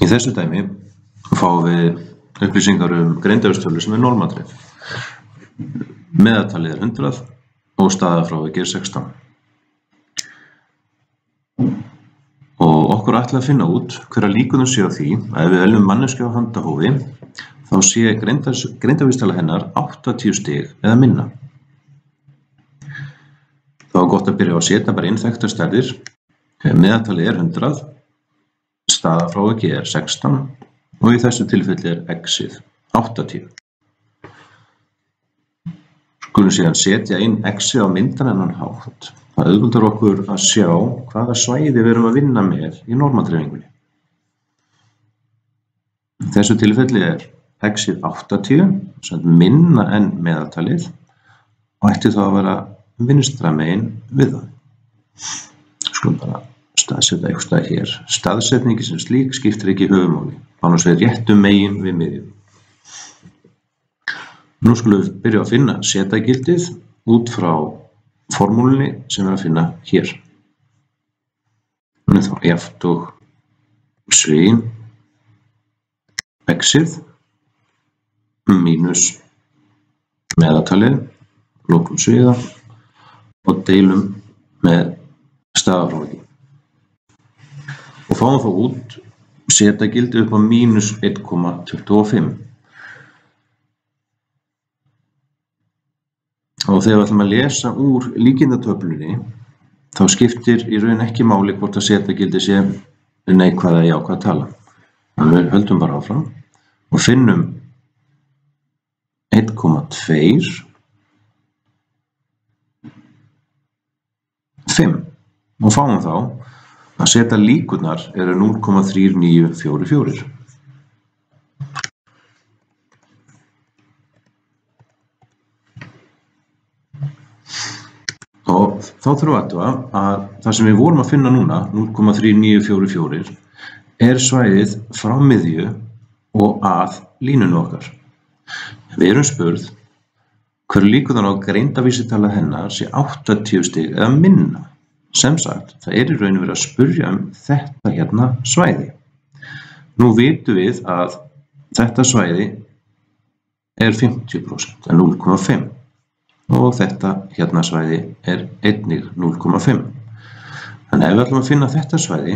Í þessu dæmi fáum við upplýsingar greindarvísitölu sem normatrið. Meðaltalið 100 og staðarfrávik 16. Og okkur ætla að finna út hverjar líkurnar séu á því að ef við veljum manneskju á handahófi þá sé greindarvísitala hennar 80 stig eða minna. Þá er gott að byrja á að setja bara inn þekktar stærðir. Meðaltalið 100, staðarfrávik 16 og í þessu tilfelli x-ið 80. Skulum síðan setja inn x-ið á myndanennan hátt. Það auðveldar okkur að sjá hvaða svæði við erum að vinna með í normadreifingunni. Í þessu tilfelli x-ið 80, sem minna en meðaltalið og ætti þá að vera vinstra megin við það. Skulum bara staðsetja eitthvað hér. Staðsetningi sem slík skiptir ekki höfuðmáli, annars við réttum megin við miðjum. Nú skulum við byrja að finna setagildið út frá formúlunni sem við að finna hér. Þannig þá jafnt og svið x-ið mínus meðaltalið, lokum sviða og deilum með staðarfráviki. Og fáum þá út setagildi upp á mínus 1,25. Og þegar við ætlum að lesa úr líkindatöflunni þá skiptir í raun ekki máli hvort að setagildi sé neikvæð eða jákvæð tala. Þannig við höldum bara áfram og finnum 1,25 og fáum þá að setja líkurnar eru 0,3944. Og þá þurfum við að það sem við vorum að finna núna, 0,3944, er svæðið frá miðju og að línunni okkar. Við erum spurð hver líkurnar á greindarvísitala hennar sé 80 stig eða minna. Sem sagt, það er í raun verið að spurja þetta hérna svæði. Nú vitum við að þetta svæði er 50%, 0,5. Og þetta hérna svæði er einnig 0,5. Þannig ef við ætlum að finna þetta svæði,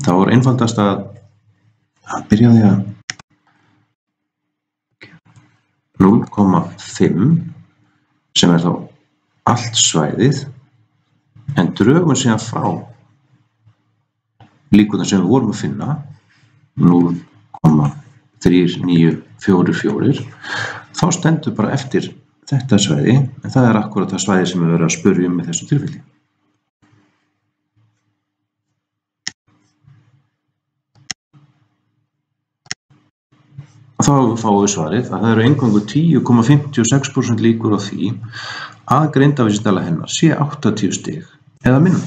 þá er einfaldast að byrja á því að 0,5 sem er þá allt svæðið, en drögum síðan frá líkurnar sem við vorum að finna 0,3944, þá stendur bara eftir þetta svæði, en það er akkúrat það svæði sem við verðum að spyrja með þessu tilfelli. Þá fáum við svarið að það eru eingöngu 10,56% líkur á því að greindarvísitala hennar sé 80 stig eða minna.